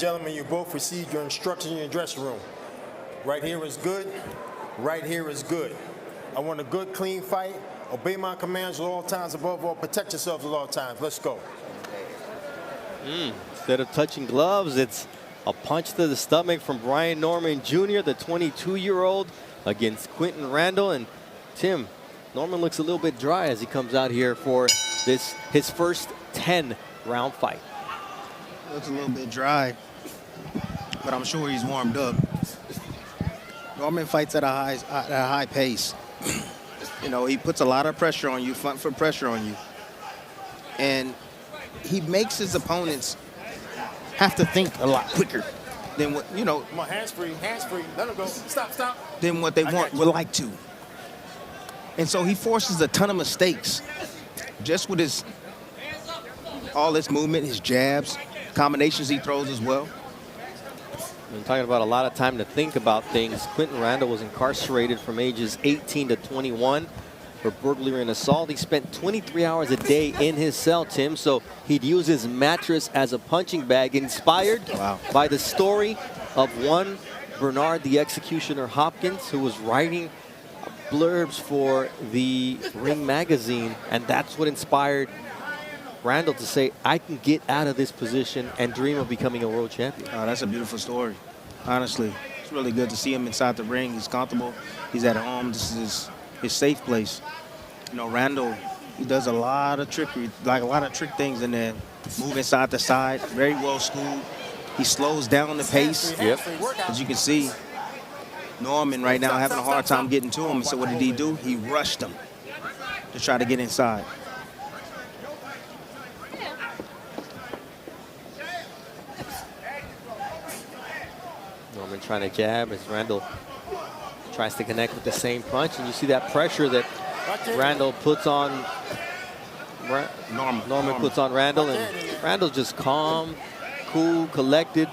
Gentlemen, you both received your instructions in your dressing room. Right here is good. Right here is good. I want a good, clean fight. Obey my commands at all times. Above all, protect yourselves at all times. Let's go. Instead of touching gloves, it's a punch to the stomach from Brian Norman Jr., the 22-year-old, against Quinton Randall. And Tim, Norman looks a little bit dry as he comes out here for his first 10-round fight. Looks a little bit dry, but I'm sure he's warmed up. Norman fights at a high pace. You know, he puts a lot of pressure on you, front foot pressure on you. And he makes his opponents have to think a lot quicker than what, you know. Come on, hands free, let him go. Stop. Than what they would like to. And so he forces a ton of mistakes just with all his movement, his jabs, combinations he throws as well. I'm talking about a lot of time to think about things. Quinton Randall was incarcerated from ages 18 to 21 for burglary and assault. He spent 23 hours a day in his cell, Tim, so he'd use his mattress as a punching bag, inspired by the story of one Bernard the Executioner Hopkins, who was writing blurbs for the Ring magazine, and that's what inspired Randall to say, I can get out of this position and dream of becoming a world champion. Oh, that's a beautiful story, honestly. It's really good to see him inside the ring. He's comfortable. He's at home. This is his safe place. You know, Randall, he does a lot of trickery, like a lot of trick things in there. Moving side to side, very well schooled. He slows down the pace. Yep. As you can see, Norman right now having a hard time getting to him. So what did he do? He rushed him to try to get inside. Norman trying to jab as Randall tries to connect with the same punch, and you see that pressure that Randall puts on Norman puts on Randall, and Randall's just calm, cool, collected.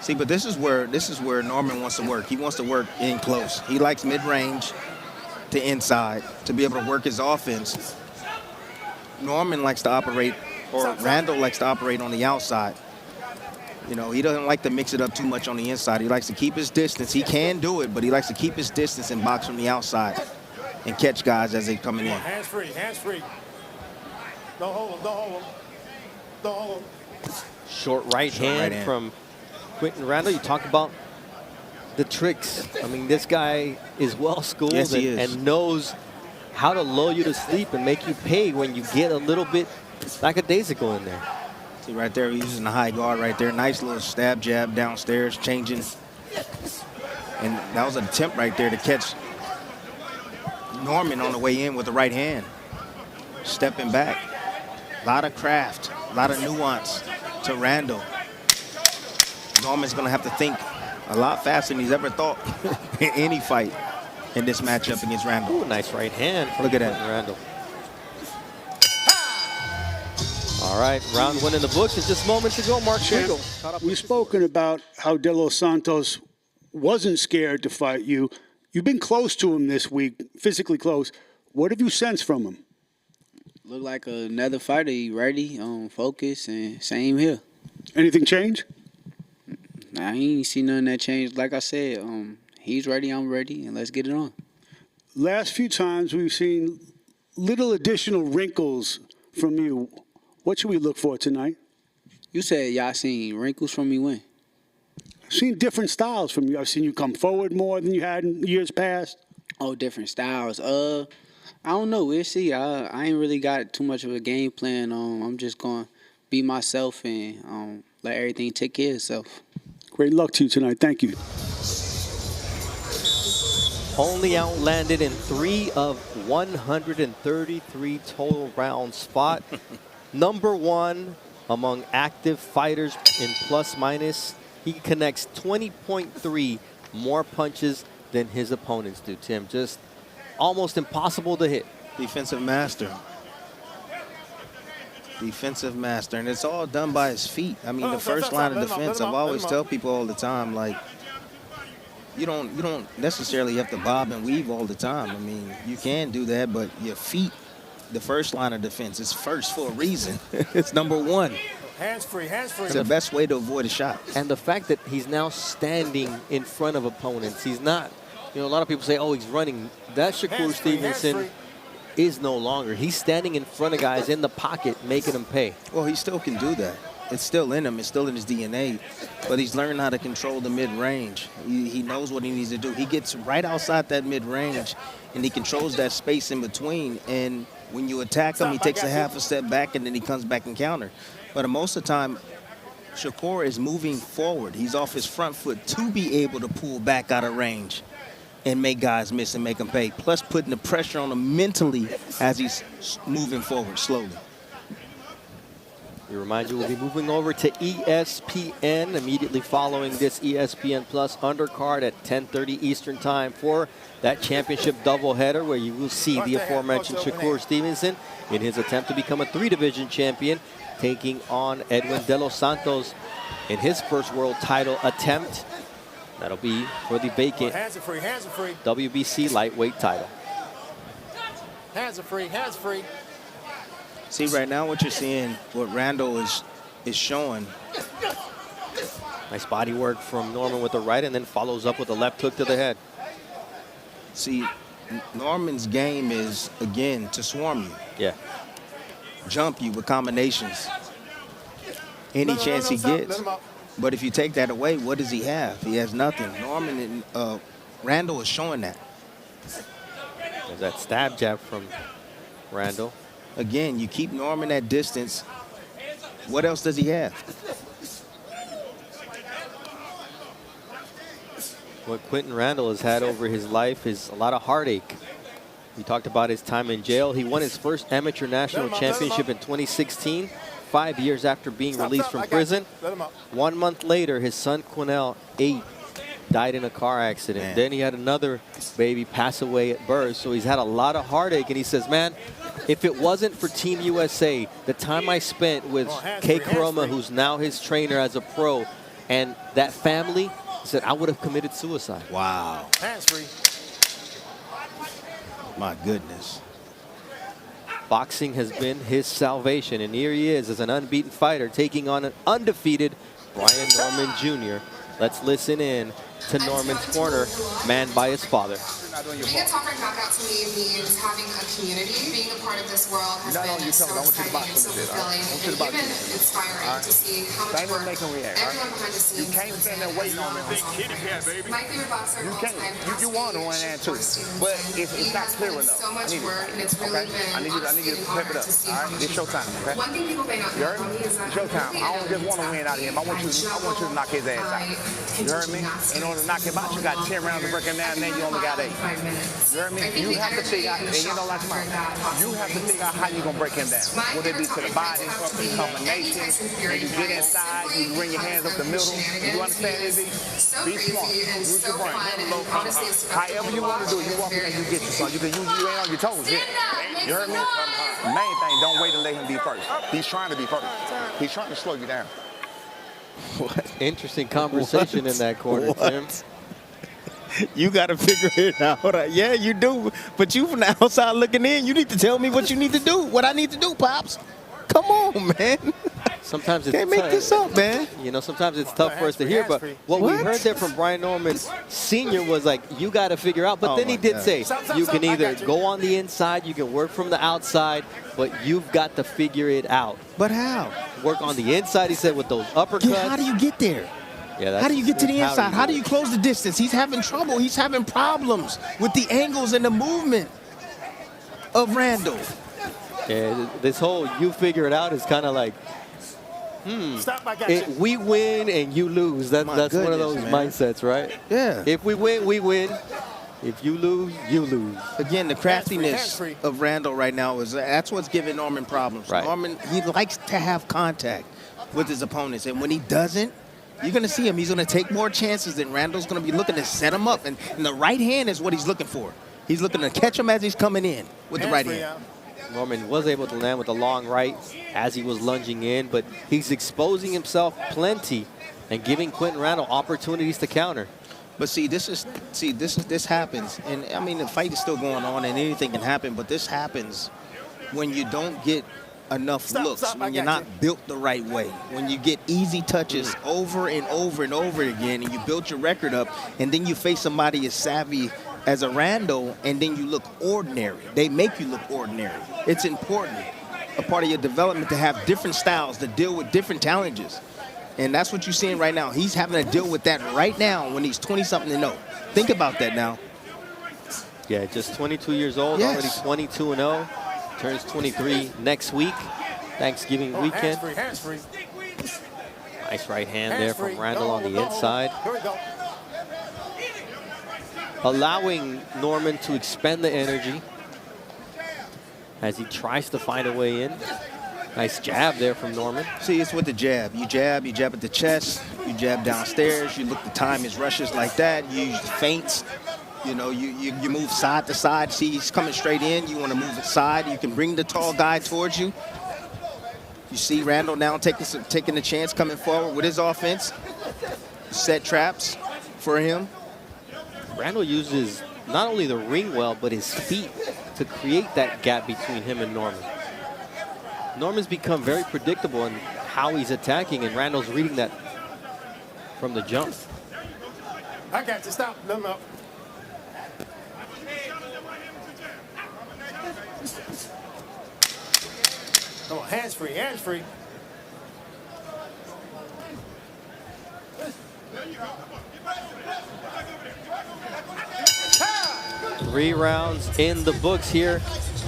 See, but this is where Norman wants to work. He wants to work in close. He likes mid-range to inside to be able to work his offense. Norman likes to operate, or Randall likes to operate on the outside. You know, he doesn't like to mix it up too much on the inside. He likes to keep his distance. He can do it, but he likes to keep his distance and box from the outside and catch guys as they're coming in. Hands free. Don't hold him. Short right hand from Quinton Randall. You talk about the tricks. I mean, this guy is well schooled and knows how to lull you to sleep and make you pay when you get a little bit lackadaisical in there. See right there, he's using the high guard right there. Nice little stab jab downstairs, changing. And that was an attempt right there to catch Norman on the way in with the right hand. Stepping back. A lot of craft, a lot of nuance to Randall. Norman's going to have to think a lot faster than he's ever thought in any fight in this matchup against Randall. Ooh, nice right hand from Look at that. Randall. All right, round one in the books. And just moments ago, Mark Schlegel. We've spoken about how De Los Santos wasn't scared to fight you. You've been close to him this week, physically close. What have you sensed from him? Look like another fighter. He ready, focus, and same here. Anything change? I ain't see nothing that changed. Like I said, he's ready, I'm ready, and let's get it on. Last few times we've seen little additional wrinkles from you. What should we look for tonight? You said y'all seen wrinkles from me when? I've seen different styles from you. I've seen you come forward more than you had in years past. Oh, different styles. I don't know. We'll see. I ain't really got too much of a game plan. I'm just going to be myself and let everything take care of itself. Great luck to you tonight. Thank you. Only outlanded in 3 of 133 total rounds fought. Number 1 among active fighters in plus minus. He connects 20.3 more punches than his opponents do, Tim. Just almost impossible to hit. Defensive master. Defensive master. And it's all done by his feet. I mean, the first line of defense, I've always tell people all the time, like, you don't necessarily have to bob and weave all the time. I mean, you can do that, but your feet, the first line of defense, is first for a reason. It's number 1. Hands free, hands free. It's the best way to avoid a shot. And the fact that he's now standing in front of opponents, he's not, you know, a lot of people say, oh, he's running. That Shakur Hands free, hands Stevenson free. is no longer. He's standing in front of guys in the pocket, making them pay. Well, he still can do that. It's still in him. It's still in his DNA. But he's learned how to control the mid-range. He knows what he needs to do. He gets right outside that mid-range, and he controls that space in between. And when you attack him, he takes a half a step back, and then he comes back and counter. But most of the time, Shakur is moving forward. He's off his front foot to be able to pull back out of range and make guys miss and make them pay, plus putting the pressure on him mentally as he's moving forward slowly. We remind you we'll be moving over to ESPN immediately following this ESPN Plus undercard at 10:30 Eastern Time for that championship doubleheader, where you will see the aforementioned Shakur Stevenson in his attempt to become a 3-division champion, taking on Edwin De Los Santos in his first world title attempt. That'll be for the vacant Hands are free, hands are free. WBC lightweight title. Hands are free, hands free. See, right now what you're seeing, what Randall is showing. Nice body work from Norman with the right, and then follows up with a left hook to the head. See, Norman's game is, again, to swarm you, Yeah. jump you with combinations. Any chance he stop. Let gets. him up. But if you take that away, what does he have? He has nothing. Norman and Randall is showing that. There's that stab jab from Randall. Again, you keep Norman at distance. What else does he have? What Quinton Randall has had over his life is a lot of heartache. We talked about his time in jail. He won his first amateur national championship in 2016, 5 years after being released from prison. Let him up. 1 month later, his son Quinnell, 8, died in a car accident. Man. Then he had another baby pass away at birth. So he's had a lot of heartache. And he says, man, if it wasn't for Team USA, the time I spent with Kay Koroma, who's now his trainer as a pro, and that family, he said, I would have committed suicide. Wow. Hands free. My goodness. Boxing has been his salvation, and here he is as an unbeaten fighter taking on an undefeated Brian Norman Jr. Let's listen in to Norman's corner, manned by his father. Being a top-ranked knockout to me means having a community. Being a part of this world has been so exciting and so fulfilling and even inspiring to see how much work everyone behind the scenes puts in. My favorite boxer of all time has You want to win that too, but it's not clear enough. So much work, and it's really been I need you to pep it up. All right, it's showtime. Okay? One thing people may not know about me is that Showtime. I don't just want to win out of him. I want you to knock his ass out. You heard me? In order to knock him out, you got 10 rounds to break him down, and then you only got 8. 5 minutes. You heard me? You have to figure out, and you know like mine, you have to figure out how you're going to break him down. Whether it be to the body, combination, and you get inside, you bring your hands up the middle. You understand, Izzy? Be smart. Use your brain. However you want to do it, you walk in and you get your son. You ain't on your toes yet. You heard me? Main thing, don't wait to let him be first. He's trying to be first. He's trying to slow you down. What? Interesting conversation in that corner, Tim. You got to figure it out. Yeah, you do. But you from the outside looking in, you need to tell me what you need to do, what I need to do, Pops. Come on, man. Sometimes it's Can't make this up, man. You know, sometimes it's tough for us to hear, but what we heard there from Brian Norman Sr. was like, you got to figure out. But Oh then he my did God. say, you can either go on the inside, you can work from the outside, but you've got to figure it out. But how? Work on the inside, he said, with those uppercuts. Yeah, how do you get there? Yeah, that's How do you get to the how inside? How do you close the distance? He's having trouble. He's having problems with the angles and the movement of Randall. Yeah, this whole you figure it out is kind of like, Stop, I got you. we win and you lose. That's one of goodness, those man. mindsets, right? Yeah. If we win, we win. If you lose, you lose. Again, the craftiness hands-free. of Randall right now that's what's giving Norman problems. Right. Norman, he likes to have contact with his opponents, and when he doesn't, you're going to see him. He's going to take more chances, and Randall's going to be looking to set him up. And the right hand is what he's looking for. He's looking to catch him as he's coming in with the right Hands free, hand. Norman was able to land with a long right as he was lunging in, but he's exposing himself plenty and giving Quinton Randall opportunities to counter. But this happens, and I mean the fight is still going on, and anything can happen. But this happens when you don't get enough looks, when you're not built the right way, when you get easy touches over and over and over again, and you build your record up, and then you face somebody as savvy as a Randall, and then you look ordinary. They make you look ordinary. It's important, a part of your development, to have different styles to deal with different challenges. And that's what you're seeing right now. He's having to deal with that right now when he's 20-something and 0. Think about that now. Yeah, just 22 years old, Yes. already 22-0. Turns 23 next week, Thanksgiving weekend. Hands free. Nice right hand there from Randall on the inside. Here we go. Allowing Norman to expend the energy as he tries to find a way in. Nice jab there from Norman. See, it's with the jab. You jab at the chest, you jab downstairs, you look to time his rushes like that, you use the feints. You know, you move side to side. See, he's coming straight in. You want to move it side. You can bring the tall guy towards you. You see Randall now taking a chance coming forward with his offense. Set traps for him. Randall uses not only the ring well, but his feet to create that gap between him and Norman. Norman's become very predictable in how he's attacking, and Randall's reading that from the jump. I got you. Stop. Let him up. Come on, hands free, hands free. 3 rounds in the books here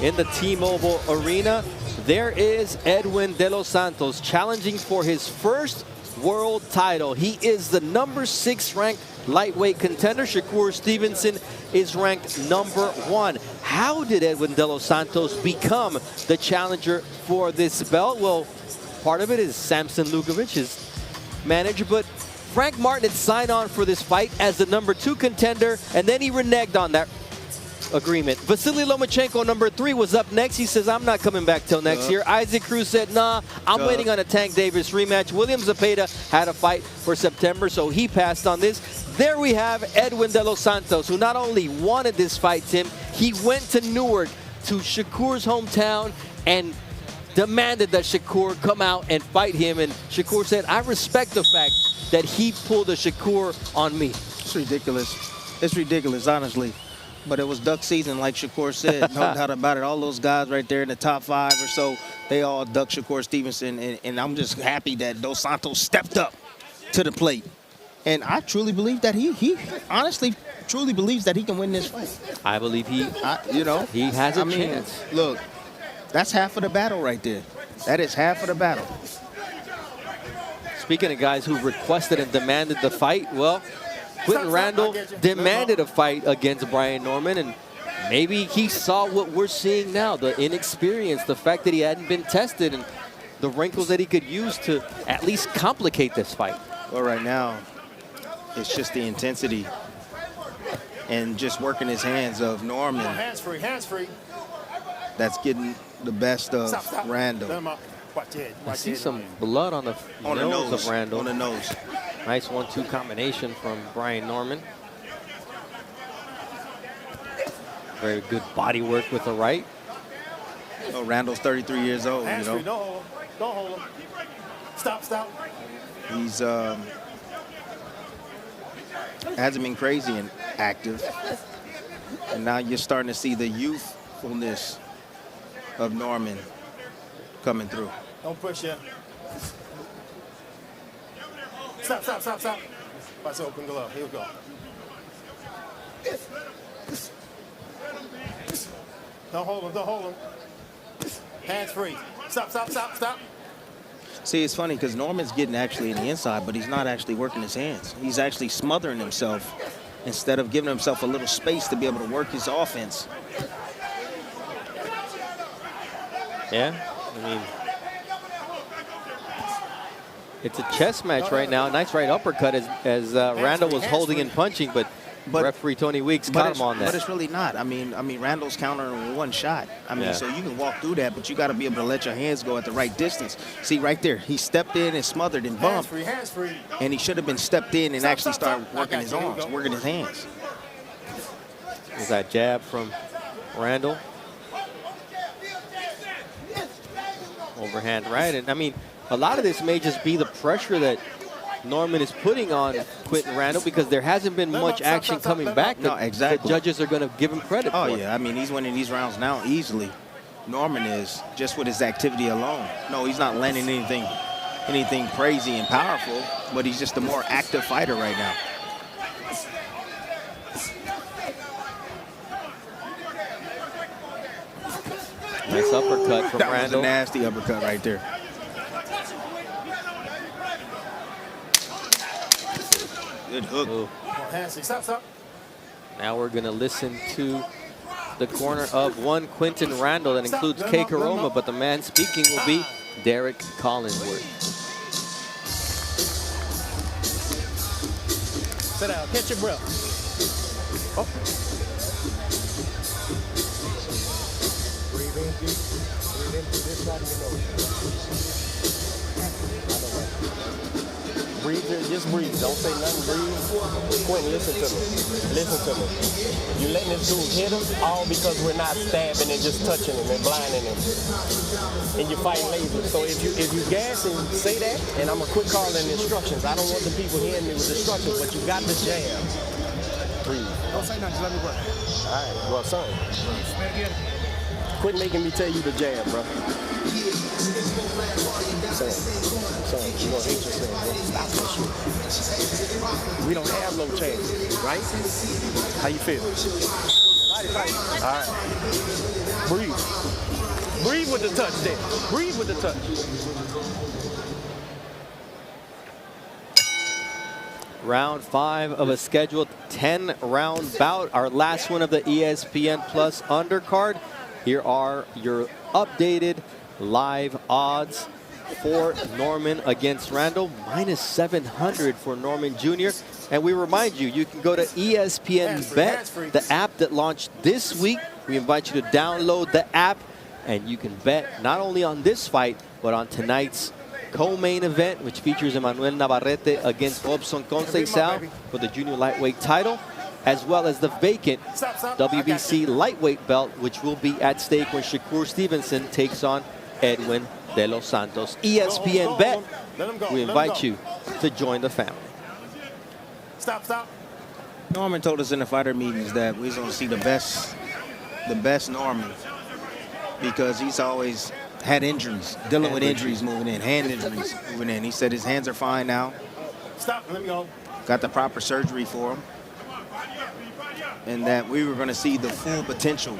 in the T-Mobile Arena. There is Edwin De Los Santos challenging for his first world title. He is the number 6 ranked lightweight contender. Shakur Stevenson is ranked number 1. How did Edwin De Los Santos become the challenger for this belt? Well, part of it is Samson Lukovic, his manager, but Frank Martin had signed on for this fight as the number 2 contender, and then he reneged on that agreement. Vasily Lomachenko, number 3, was up next. He says, I'm not coming back till next year. Isaac Cruz said, nah, I'm waiting on a Tank Davis rematch. William Zepeda had a fight for September, so he passed on this. There we have Edwin De Los Santos, who not only wanted this fight, Tim, he went to Newark, to Shakur's hometown, and demanded that Shakur come out and fight him. And Shakur said, I respect the fact that he pulled a Shakur on me. It's ridiculous. It's ridiculous, honestly. But it was duck season, like Shakur said. No doubt about it. All those guys right there in the top 5 or so, they all ducked Shakur Stevenson. And I'm just happy that Dos Santos stepped up to the plate. And I truly believe that he honestly truly believes that he can win this fight. I believe he has a chance. Look, that's half of the battle right there. That is half of the battle. Speaking of guys who requested and demanded the fight, well, Quinton Randall demanded a fight against Brian Norman, and maybe he saw what we're seeing now, the inexperience, the fact that he hadn't been tested, and the wrinkles that he could use to at least complicate this fight. Well, right now, it's just the intensity and just working his hands of Norman. Hands free, hands free. That's getting the best of Randall. Watch it. I see some blood on the nose of Randall. On the nose. Nice 1-2 combination from Brian Norman. Very good body work with the right. Oh, Randall's 33 years old, Hands you know. free, don't hold him. Don't hold him. Stop. He's hasn't been crazy and active. And now you're starting to see the youthfulness of Norman coming through. Don't push him. Stop. Watch the open glove. Here we go. Don't hold him. Hands free. Stop. See, it's funny because Norman's getting actually in the inside, but he's not actually working his hands. He's actually smothering himself instead of giving himself a little space to be able to work his offense. Yeah, I mean, it's a chess match right now. Nice right uppercut as Randall was holding and punching, but referee Tony Weeks caught him on that. But it's really not. I mean, Randall's countering one shot. I mean, so you can walk through that, but you got to be able to let your hands go at the right distance. See, right there, he stepped in and smothered and bumped. Hands free. And he should have been stepped in and actually started working his arms, working his hands. There's that jab from Randall. Overhand right. And I mean, a lot of this may just be the pressure that Norman is putting on Quinton Randall because there hasn't been much action coming back. No, exactly. The judges are going to give him credit for. Oh, yeah. I mean, he's winning these rounds now easily. Norman is, just with his activity alone. No, he's not landing anything crazy and powerful, but he's just a more active fighter right now. Nice uppercut from That Randall. was a nasty uppercut right there. Good hook. Ooh. Stop. Now we're going to listen to the corner of one Quinton Randall that includes Kay Karoma, but the man speaking will be Derek Collinsworth. Sit down, catch your breath. Oh. Breathe in deep. Breathe in through this side of your nose. Breathe in, just breathe. Don't say nothing, breathe. Quinton, listen to me. Listen to me. You're letting this dude hit him all because we're not stabbing and just touching him and blinding him. And you're fighting laser. So if you gas and say that, and I'm gonna quit calling instructions. I don't want the people hearing me with instructions, but you got the jab. Breathe. Don't say nothing, just let me work. All right, well, son. Quit making me tell you the jab, bro. Son, you gonna hate yourself, bro. Stop this shit. We don't have no chance, right? How you feel? All right. Breathe. Breathe with the touch then. Breathe with the touch. Round 5 of a scheduled 10-round bout. Our last one of the ESPN Plus undercard. Here are your updated live odds for Norman against Randall. Minus 700 for Norman Jr. And we remind you, you can go to ESPN Bet, the app that launched this week. We invite you to download the app, and you can bet not only on this fight, but on tonight's co-main event, which features Emmanuel Navarrete against Robson Conceição for the junior lightweight title, as well as the vacant WBC lightweight belt, which will be at stake when Shakur Stevenson takes on Edwin De Los Santos. ESPN Bet, we invite you to join the family. Stop. Norman told us in the fighter meetings that we're going to see the best Norman, because he's always had injuries, dealing with injuries moving in, hand injuries moving in. He said his hands are fine now. Stop, let me go. Got the proper surgery for him. And that we were going to see the full potential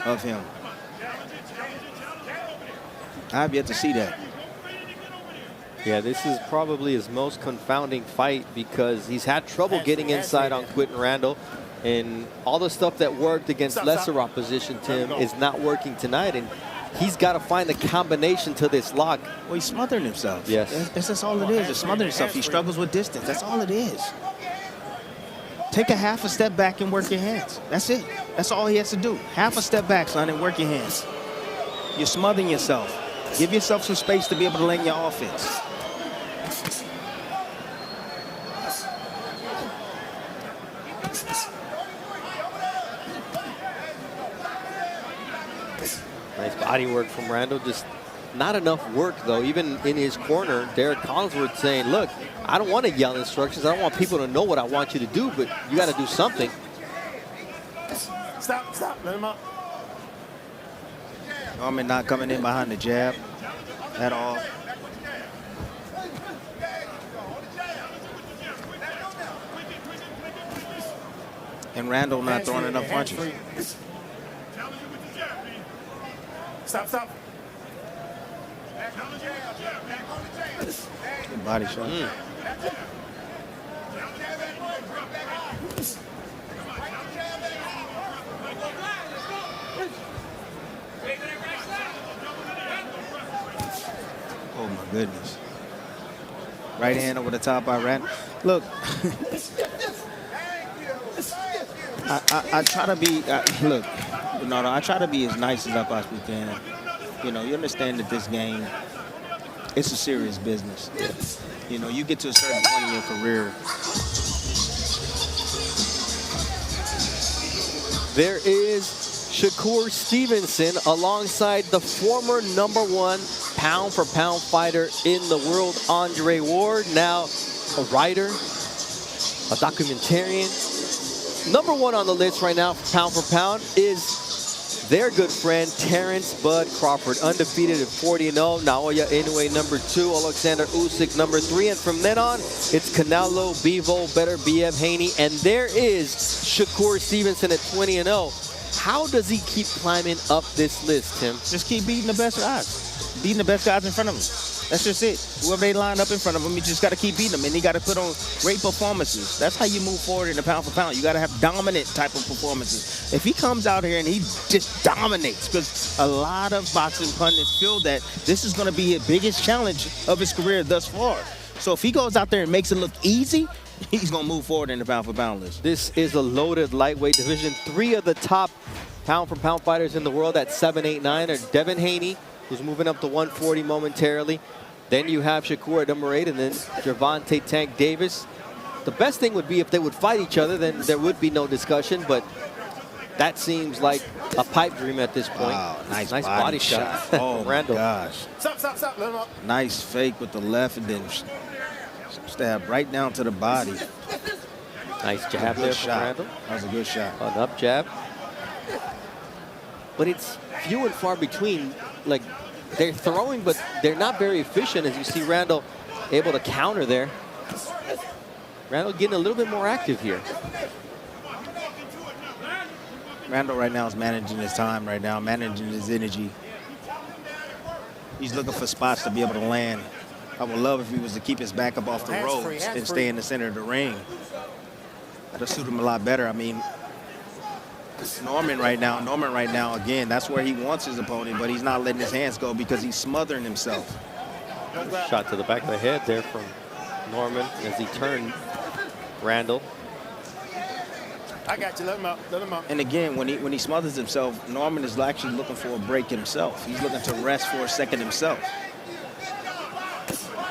of him. I've yet to see that. Yeah, this is probably his most confounding fight because he's had trouble getting inside on Quinton Randall. And all the stuff that worked against lesser opposition, Tim, is not working tonight. And he's got to find the combination to this lock. Well, he's smothering himself. Yes. That's all it is. He's smothering himself. He struggles with distance. That's all it is. Take a half a step back and work your hands. That's it. That's all he has to do. Half a step back, son, and work your hands. You're smothering yourself. Give yourself some space to be able to land your offense. Nice body work from Randall. Just not enough work, though. Even in his corner, Derek Collinsworth saying, look, I don't want to yell instructions. I don't want people to know what I want you to do, but you got to do something. Stop. Let him out. Norman not coming in behind the jab at all. And Randall not throwing enough punches. Stop. Good body shot. Oh my goodness. Right hand over the top by Randall. Look, I try to be, look, Bernardo, I try to be as nice as I possibly can. You know, you understand that this game, it's a serious business. You know, you get to a certain point in your career. There is Shakur Stevenson alongside the former #1 pound-for-pound fighter in the world, Andre Ward, now a writer, a documentarian. #1 on the list right now, pound for pound, is their good friend Terrence Bud Crawford, undefeated at 40-0. Naoya Inoue #2, Alexander Usyk #3, and from then on, it's Canelo, Bivol, Beterbiev, Haney, and there is Shakur Stevenson at 20-0. How does he keep climbing up this list, Tim? Just keep beating the best guys. Beating the best guys in front of him. That's just it. Whoever they line up in front of him, you just got to keep beating them. And you got to put on great performances. That's how you move forward in the pound for pound. You got to have dominant type of performances. If he comes out here and he just dominates, because a lot of boxing pundits feel that this is going to be the biggest challenge of his career thus far. So if he goes out there and makes it look easy, he's going to move forward in the pound for pound list. This is a loaded lightweight division. 3 of the top pound for pound fighters in the world at 7, 8, 9 are Devin Haney, who's moving up to 140 momentarily. Then you have Shakur at #8, and then Gervonta Tank Davis. The best thing would be if they would fight each other, then there would be no discussion, but that seems like a pipe dream at this point. Wow, nice body shot. Oh, Randall. my gosh. Stop, let him up. Nice fake with the left and then stab right down to the body. Nice jab there from Randall. That was a good shot. An up jab. But it's few and far between. Like, they're throwing, but they're not very efficient, as you see Randall able to counter there. Randall getting a little bit more active here. Randall right now is managing his time right now, managing his energy. He's looking for spots to be able to land. I would love if he was to keep his back up off the ropes and stay in the center of the ring. That'll suit him a lot better. I mean, Norman right now, again, that's where he wants his opponent, but he's not letting his hands go because he's smothering himself. Shot to the back of the head there from Norman as he turned Randall. I got you. Let him out. And again, when he smothers himself, Norman is actually looking for a break himself. He's looking to rest for a second himself.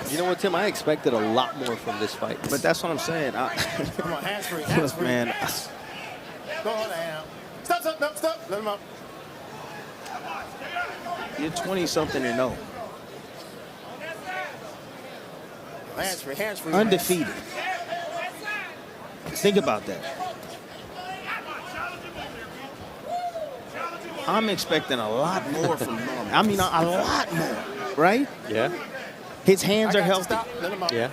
You know what, Tim? I expected a lot more from this fight. But that's what I'm saying. Come on, hands free. Look, man. Go on, Ham. Stop. Let him up. You're 20-something and 0. Hands free. Undefeated. Think about that. I'm expecting a lot more from Norman. I mean, a lot more, right? Yeah. His hands are healthy. Let him up. Yeah.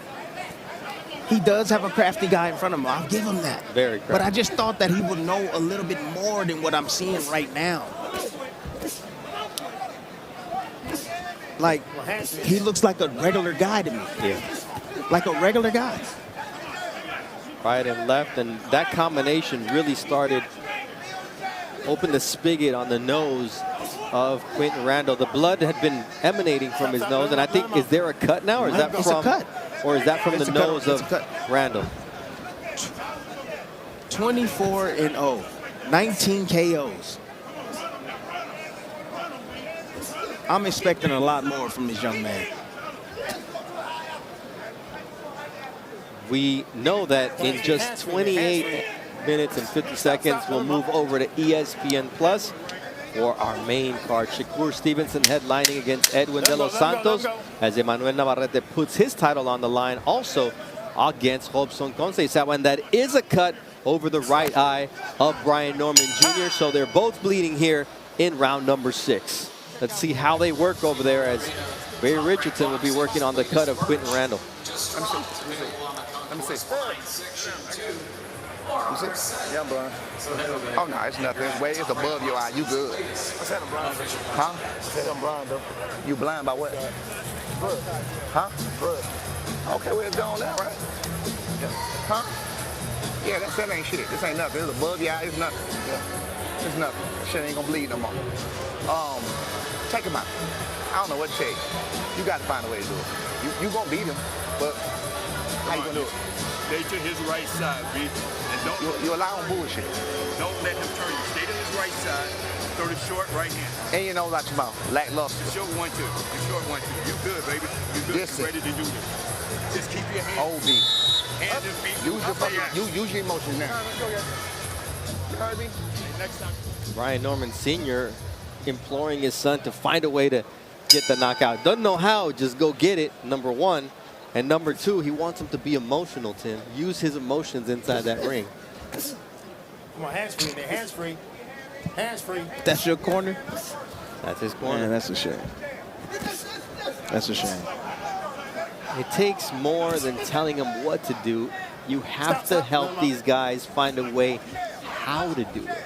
He does have a crafty guy in front of him. I'll give him that. Very crafty. But I just thought that he would know a little bit more than what I'm seeing right now. Like, he looks like a regular guy to me. Yeah. Like a regular guy. Right and left, and that combination really started, opened the spigot on the nose of Quinton Randall. The blood had been emanating from his nose, and I think, is there a cut now, or is that It's from a cut. Or is that from the nose of Randall? 24-0, 19 KOs. I'm expecting a lot more from this young man. We know that in just 28 minutes and 50 seconds, we'll move over to ESPN Plus for our main card. Shakur Stevenson headlining against Edwin De Los Santos as Emmanuel Navarrete puts his title on the line, also against Robson Conceição, and that is a cut over the right eye of Brian Norman Jr. So they're both bleeding here in round number 6. Let's see how they work over there, as Ray Richardson will be working on the cut of Quinton Randall. Let me see. Yeah, I'm blind. Oh, no, it's nothing. It's way, it's above your eye. You good. I said I'm blind. Huh? I said I'm blind, though. You blind by what? Blood. Huh? Blood. Okay, well, it's gone now, right? Yeah. Huh? Yeah, that ain't shit. This ain't nothing. It's above your eye. It's nothing. Yeah. It's nothing. Shit ain't gonna bleed no more. Take him out. I don't know what to tell you. You got to find a way to do it. You gonna beat him, but how you gonna do it? Stay to his right side, B. And don't You allow him bullshit. don't let him turn you. Stay to his right side. Throw the short right hand. And you know out your mouth. Lackluster. The short 1-2. The short 1-2. You good, baby. You good. Listen. You ready to do this. Just keep your hands. OD. Hands and feet. Use your up there. fucking, use your emotions now. You heard me? Next time. Brian Norman Sr. imploring his son to find a way to get the knockout. Doesn't know how, just go get it, number one. And number two, he wants him to be emotional, Tim. Use his emotions inside that ring. Come on, hands free in there, hands free. Hands free. That's your corner? That's his corner. Man, that's a shame. That's a shame. It takes more than telling them what to do. You have to help these guys find a way how to do it.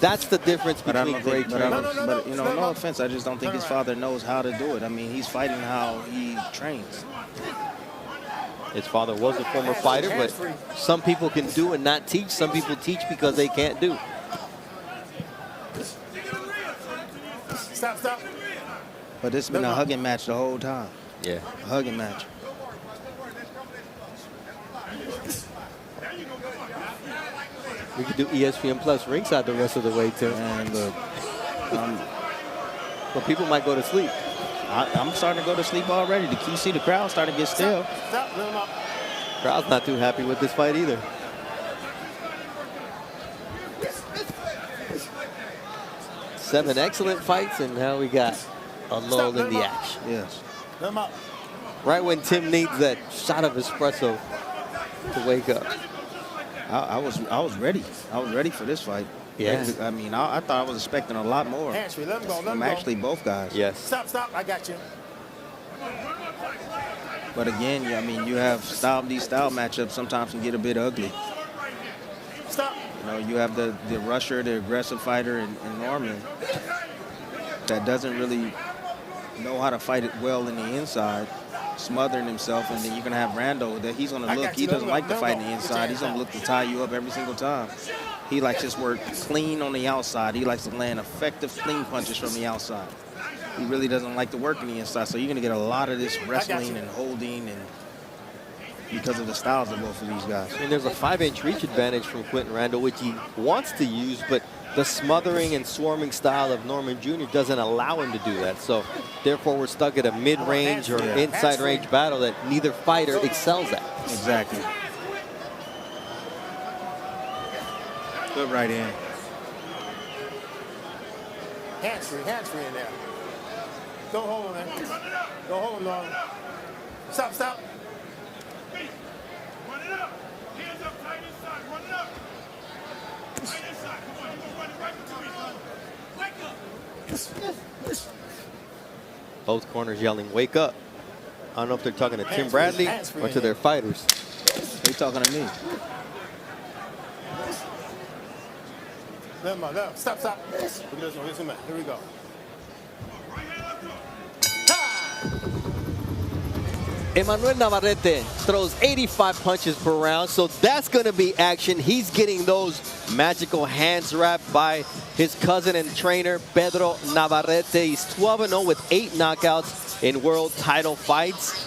That's the difference between great trainers. But you know, no offense, I just don't think his father knows how to do it. I mean, he's fighting how he trains. His father was a former fighter, but some people can do and not teach. Some people teach because they can't do. Stop. But this has been a hugging match the whole time. Yeah. A hugging match. We could do ESPN Plus ringside the rest of the way, Tim. And look, but people might go to sleep. I'm starting to go to sleep already. You see the crowd starting to get still. Stop. Let him up. Crowd's not too happy with this fight either. Seven excellent fights, and now we got a lull in the action. Yes. Let him up. Right when Tim needs that shot of espresso to wake up. I was ready. I was ready for this fight. Yeah. I mean, I thought I was expecting a lot more. Hands free. Let him go. Let him From go. actually both guys. Yes. Stop. I got you. But again, I mean, you have these style matchups sometimes can get a bit ugly. Stop. You know, you have the rusher, the aggressive fighter in Norman that doesn't really know how to fight it well in the inside, smothering himself, and then you're going to have Randall that he's going to look. He doesn't like to fight in the inside. He's going to look to tie you up every single time. He likes his work clean on the outside. He likes to land effective clean punches from the outside. He really doesn't like to work on the inside, so you're going to get a lot of this wrestling and holding, and because of the styles of both of these guys. I mean, there's a 5-inch reach advantage from Quinton Randall, which he wants to use, but the smothering and swarming style of Norman Jr. doesn't allow him to do that. So, therefore, we're stuck at a mid-range or inside range battle that neither fighter excels at. Exactly. Good right hand. Hands free in there. Don't hold him, man. Don't hold him, Norman. Stop. Run it up. Hands up tight inside. Run it up. Tight inside. Come on. You're going to run it right between them. Wake up. Both corners yelling, wake up. I don't know if they're talking to Tim Bradley or to their fighters. They're talking to me. Let him up. Stop. Look at this one. Here's him. Here we go. Emmanuel Navarrete throws 85 punches per round, so that's going to be action. He's getting those magical hands wrapped by his cousin and trainer, Pedro Navarrete. He's 12-0 with 8 knockouts in world title fights.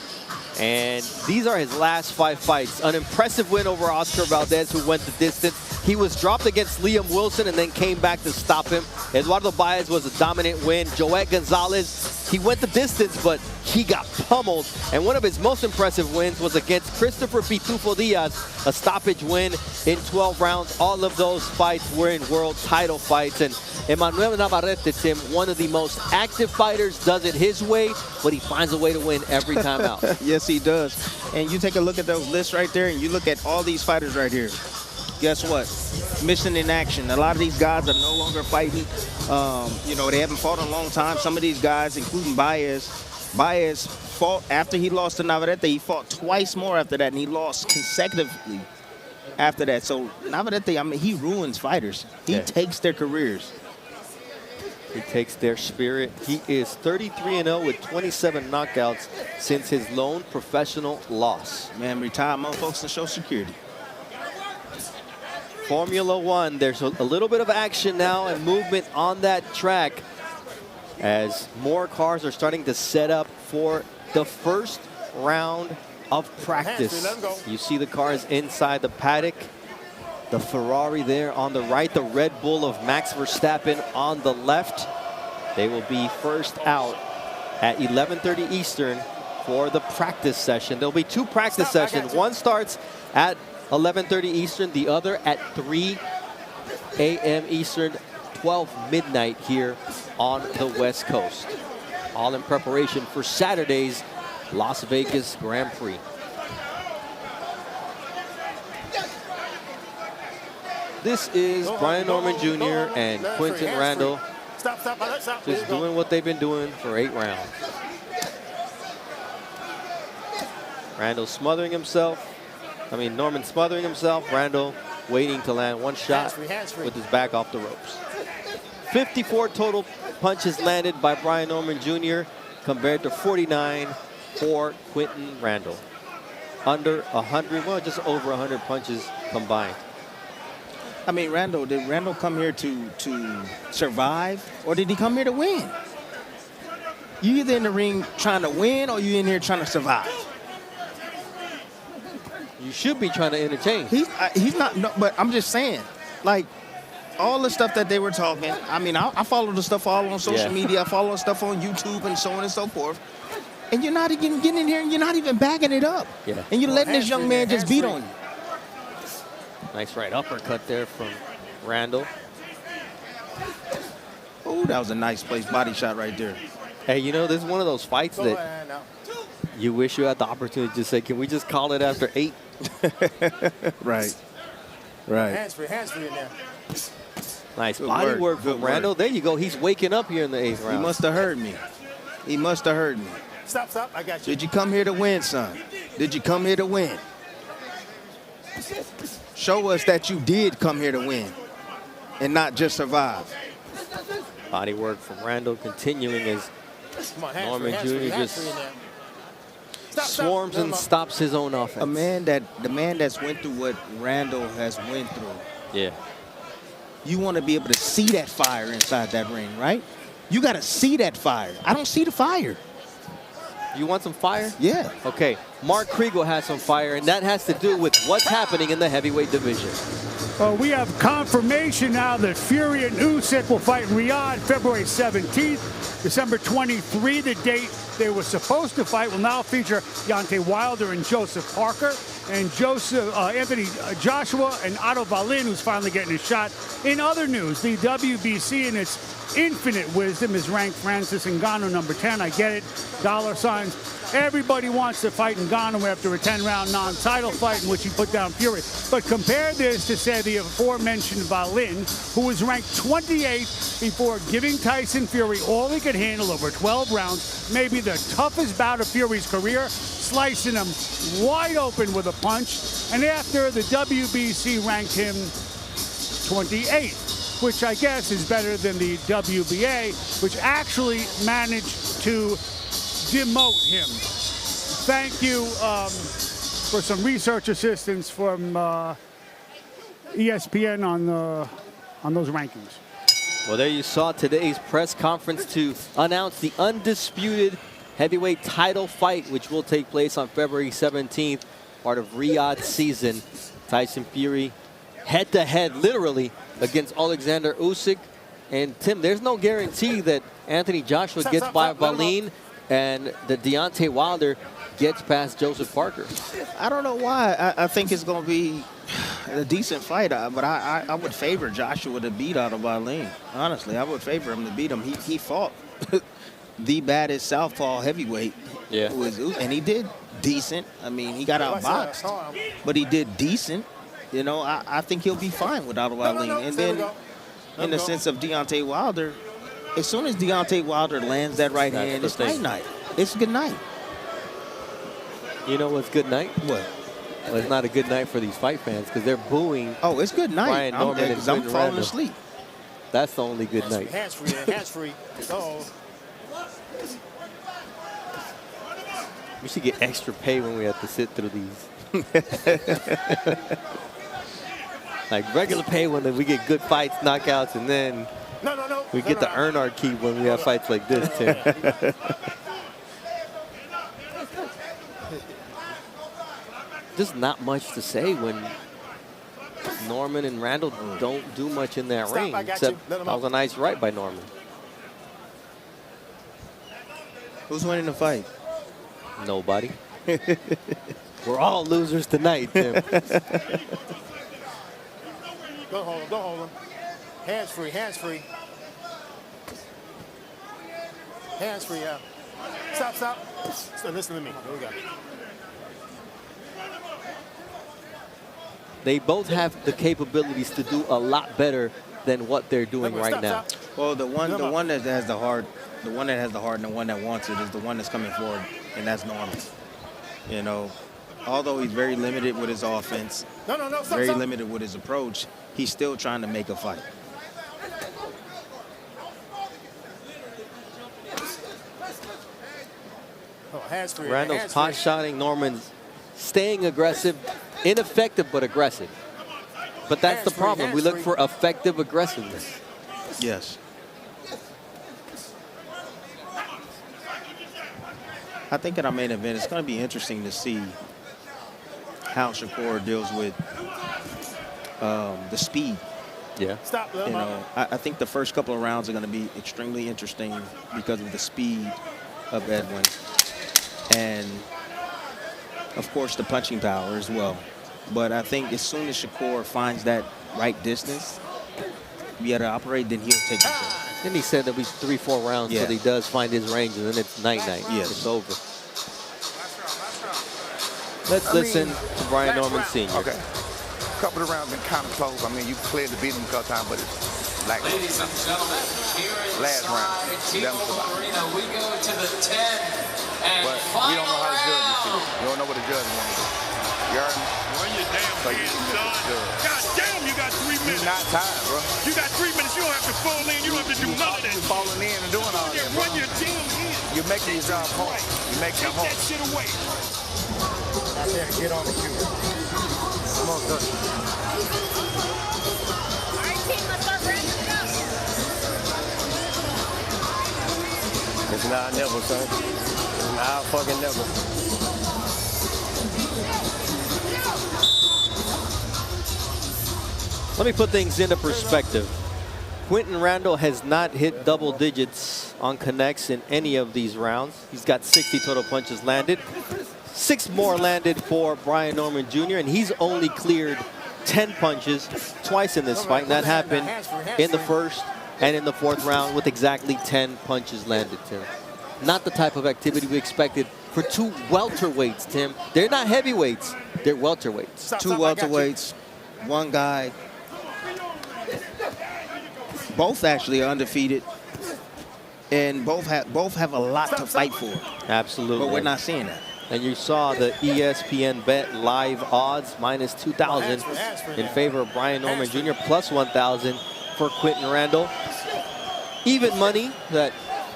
And these are his last 5 fights. An impressive win over Oscar Valdez, who went the distance. He was dropped against Liam Wilson and then came back to stop him. Eduardo Baez was a dominant win. Joet Gonzalez, he went the distance, but he got pummeled. And one of his most impressive wins was against Christopher Pitufo Diaz, a stoppage win in 12 rounds. All of those fights were in world title fights. And Emmanuel Navarrete, Tim, one of the most active fighters, does it his way, but he finds a way to win every time out. Yes, he does. And you take a look at those lists right there, and you look at all these fighters right here. Guess what? Mission in action. A lot of these guys are no longer fighting. You know, they haven't fought in a long time. Some of these guys, including Baez fought after he lost to Navarrete. He fought twice more after that, and he lost consecutively after that. So Navarrete, I mean, he ruins fighters. He takes their careers. He takes their spirit. He is 33-0 with 27 knockouts since his lone professional loss. Man, retire motherfuckers to show security. Formula One, there's a little bit of action now and movement on that track as more cars are starting to set up for the first round of practice. You see the cars inside the paddock. The Ferrari there on the right, the Red Bull of Max Verstappen on the left. They will be first out at 11:30 Eastern for the practice session. There'll be 2 practice sessions. One starts at 11:30 Eastern, the other at 3 a.m. Eastern. 12 midnight here on the West Coast. All in preparation for Saturday's Las Vegas Grand Prix. This is Brian Norman Jr. and Quinton Randall just doing what they've been doing for 8 rounds. Randall smothering himself. Norman smothering himself. Randall waiting to land one shot with his back off the ropes. 54 total punches landed by Brian Norman Jr. compared to 49 for Quinton Randall. Under 100, well, just over 100 punches combined. Did Randall come here to survive, or did he come here to win? You either in the ring trying to win, or you in here trying to survive. You should be trying to entertain. He's not, no, but I'm just saying, like, all the stuff that they were talking, I follow the stuff all on social media, I follow stuff on YouTube and so on and so forth, and you're not even getting in here and you're not even backing it up. Yeah. And you're letting this young man just beat on you. Nice right uppercut there from Randall. Oh, that was a nice place body shot right there. Hey, this is one of those fights that you wish you had the opportunity to say, can we just call it after 8? Right. Hands free in there. Nice Good body work Good from Randall. There you go. He's waking up here in the 8th round. He must have heard me. Stop. I got you. Did you come here to win, son? Did you come here to win? Show us that you did come here to win and not just survive. Body work from Randall continuing as Norman Jr. just swarms and stops his own offense. The man that's went through what Randall has went through. Yeah. You want to be able to see that fire inside that ring, right? You got to see that fire. I don't see the fire. You want some fire? Yeah. Okay. Mark Kriegel has some fire, and that has to do with what's happening in the heavyweight division. We have confirmation now that Fury and Usyk will fight in Riyadh February 17th. December 23, the date they were supposed to fight, will now feature Deontay Wilder and Joseph Parker. And Anthony Joshua and Otto Wallin, who's finally getting a shot. In other news, the WBC in its infinite wisdom has ranked Francis Ngannou number 10. I get it. Dollar signs. Everybody wants to fight Ngannou after a 10-round non-title fight in which he put down Fury. But compare this to, say, the aforementioned Wallin, who was ranked 28th before giving Tyson Fury all he could handle over 12 rounds, maybe the toughest bout of Fury's career, slicing him wide open with a punch. And after, the WBC ranked him 28th, which I guess is better than the WBA, which actually managed to demote him. Thank you for some research assistance from ESPN on those rankings. Well, there you saw today's press conference to announce the undisputed heavyweight title fight, which will take place on February 17th, part of Riyadh season. Tyson Fury head-to-head, literally, against Alexander Usyk. And, Tim, there's no guarantee that Anthony Joshua gets by Wallin and that Deontay Wilder gets past Joseph Parker. I don't know why. I think it's going to be a decent fight, but I would favor Joshua to beat Otto Wallin. Honestly, I would favor him to beat him. He fought the baddest southpaw heavyweight. Yeah. And he did decent. He got outboxed, but he did decent. I think he'll be fine with Otto Wallin. And then, in the sense of Deontay Wilder, as soon as Deontay Wilder lands that right hand, it's night-night. It's good night. You know what's good night? What? Well, it's not a good night for these fight fans because they're booing. Oh, it's good night. Brian Norman and I'm Quinton falling Randall. asleep. That's the only good night. Hands free. Uh-oh. We should get extra pay when we have to sit through these. Like regular pay when we get good fights, knockouts, and then we get to earn our keep when we have fights like this, Tim. Just not much to say when Norman and Randall don't do much in that ring, except that was a nice right by Norman. Who's winning the fight? Nobody. We're all losers tonight, Tim. Don't hold him. Hands free, hands free. Hands free, yeah. Stop, stop. So listen to me. Here we go. They both have the capabilities to do a lot better than what they're doing right now. Well, the one that has the heart, the one that has the heart and the one that wants it is the one that's coming forward, and that's Norman. You know, although he's very limited with his offense, very limited with his approach, he's still trying to make a fight. Randall's pot-shotting, Norman's staying aggressive, ineffective but aggressive. But that's the problem. We look for effective aggressiveness. Yes. I think in our main event, it's going to be interesting to see how Shakur deals with the speed. Yeah. You know, I think the first couple of rounds are going to be extremely interesting because of the speed of Edwin. And, of course, the punching power as well. But I think as soon as Shakur finds that right distance, be able to operate, then he'll take control. Then he said there'll be 3-4 rounds till he does find his range, and then it's night-night. Yes. It's over. Let's listen to Brian Norman Sr. Okay. A couple of rounds been kind of close. I mean, you clearly beat him a couple times, but it's like Ladies and gentlemen, here in last round. Arena, we go to the 10 and but we don't know how to judge this shit. We don't know what the judge want to do. You heard me? Run your damn hands, son. God damn, you got 3 minutes. You're not tired, bro. You got 3 minutes. You don't have to fall in. You don't have to do none of that. You're falling in and doing all that, bro. Run your damn hands. You're making your job hard. You're making it hard. Take that shit away. Out there, get on the cue. Come on, good. It's now or never, son. It's now or fucking never. Let me put things into perspective. Quinton Randall has not hit double digits on connects in any of these rounds. He's got 60 total punches landed. 6 more landed for Brian Norman Jr., and he's only cleared 10 punches twice in this fight. And that happened in the first and in the fourth round with exactly 10 punches landed, Tim. Not the type of activity we expected for 2 welterweights, Tim. They're not heavyweights, they're welterweights. 2 welterweights, one guy. Both actually are undefeated, and both have a lot to fight for. Absolutely. But we're not seeing that. And you saw the ESPN Bet live odds minus 2,000 in favor of Brian Norman Jr., plus 1,000 for Quinton Randall. Even money that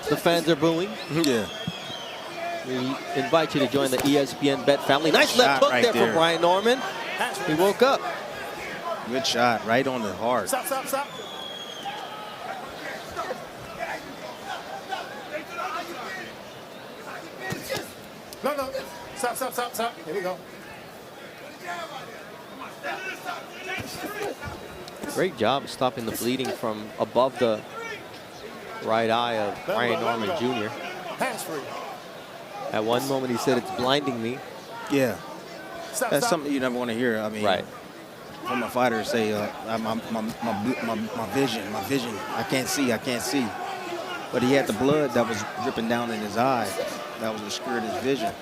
the fans are booing. Yeah. We invite you to join the ESPN Bet family. Nice left hook right there there from Brian Norman. He woke up. Good shot, right on the heart. Stop, stop, stop. No. Stop, stop, stop, stop. Here we go. Great job of stopping the bleeding from above the right eye of Brian Norman Jr. Hands free. At one moment he said, "It's blinding me." Yeah. Stop, That's stop. something you never want to hear. I mean, Right. from a fighter say, my vision, I can't see. But he had the blood that was dripping down in his eye. That was obscured his vision.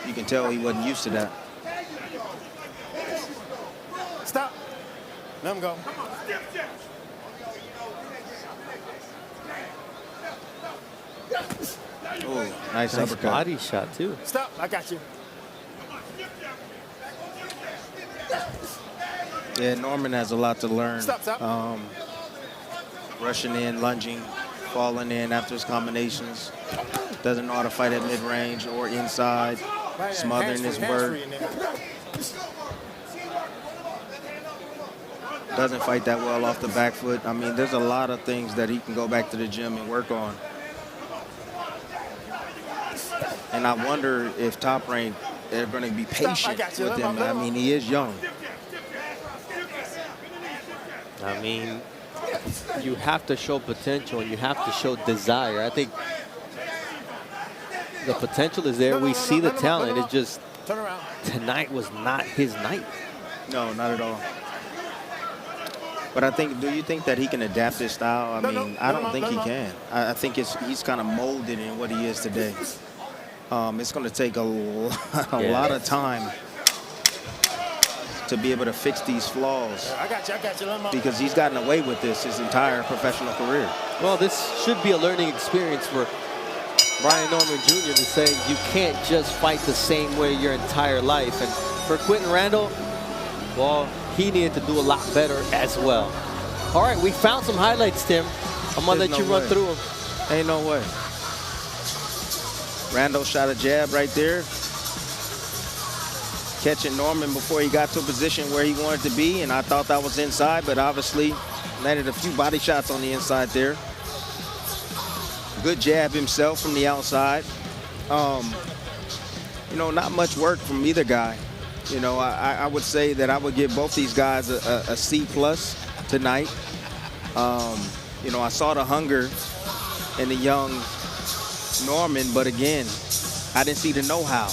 You can tell he wasn't used to that. Stop. Let him go. Oh, nice uppercut. Body shot too. Stop. I got you. Yeah, Norman has a lot to learn. Stop, stop. Rushing in, lunging, falling in after his combinations. Doesn't know how to fight at mid-range or inside. Smothering his work. Doesn't fight that well off the back foot. I mean, there's a lot of things that he can go back to the gym and work on. And I wonder if Top Rank, they're going to be patient with him. I mean, he is young. I mean, you have to show potential and you have to show desire. I think the potential is there. We see the talent. It's just tonight was not his night. No, not at all. But I think, do you think that he can adapt his style? I mean, I don't think he can. I think he's kind of molded in what he is today. It's going to take a lot of time to be able to fix these flaws. I got you. Because he's gotten away with this his entire professional career. Well, this should be a learning experience for Brian Norman Jr. to say you can't just fight the same way your entire life. And for Quinton Randall, well, he needed to do a lot better as well. All right, we found some highlights, Tim. I'm going to let you run through them. Ain't no way. Randall shot a jab right there, catching Norman before he got to a position where he wanted to be, and I thought that was inside, but obviously landed a few body shots on the inside there. Good jab himself from the outside. You know, not much work from either guy. You know, I would say that I would give both these guys a C+ tonight. You know, I saw the hunger in the young Norman, but again, I didn't see the know-how.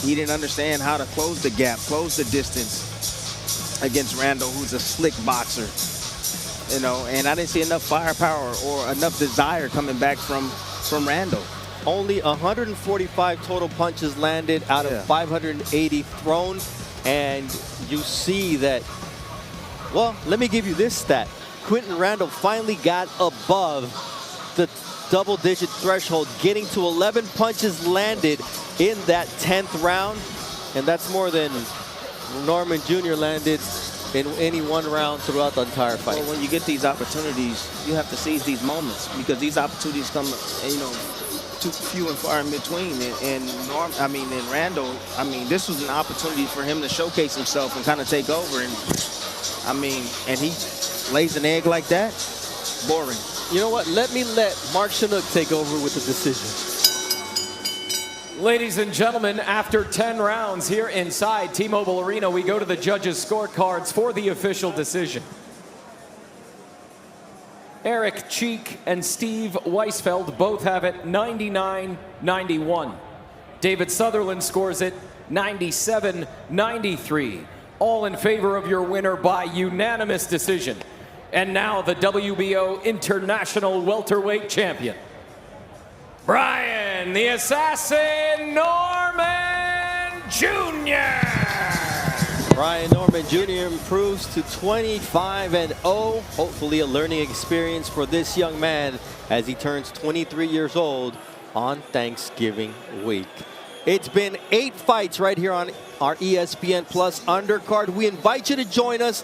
He didn't understand how to close the gap, close the distance against Randall, who's a slick boxer. You know, and I didn't see enough firepower or enough desire coming back from Randall. Only 145 total punches landed out of 580 thrown. And you see that, well, let me give you this stat. Quinton Randall finally got above the double-digit threshold, getting to 11 punches landed in that 10th round. And that's more than Norman Jr. landed in any one round throughout the entire fight. Well, when you get these opportunities, you have to seize these moments, because these opportunities come, you know, too few and far in between. And Randall, I mean, this was an opportunity for him to showcase himself and kind of take over. And I mean, and he lays an egg like that. Boring. You know what? Let Mark Chinook take over with the decision. Ladies and gentlemen, after 10 rounds here inside T-Mobile Arena, we go to the judges' scorecards for the official decision. Eric Cheek and Steve Weisfeld both have it 99-91. David Sutherland scores it 97-93. All in favor of your winner by unanimous decision. And now the WBO International Welterweight Champion, Brian the Assassin Norman Jr. Brian Norman Jr. improves to 25-0. Hopefully a learning experience for this young man as he turns 23 years old on Thanksgiving week. It's been 8 fights right here on our ESPN Plus undercard. We invite you to join us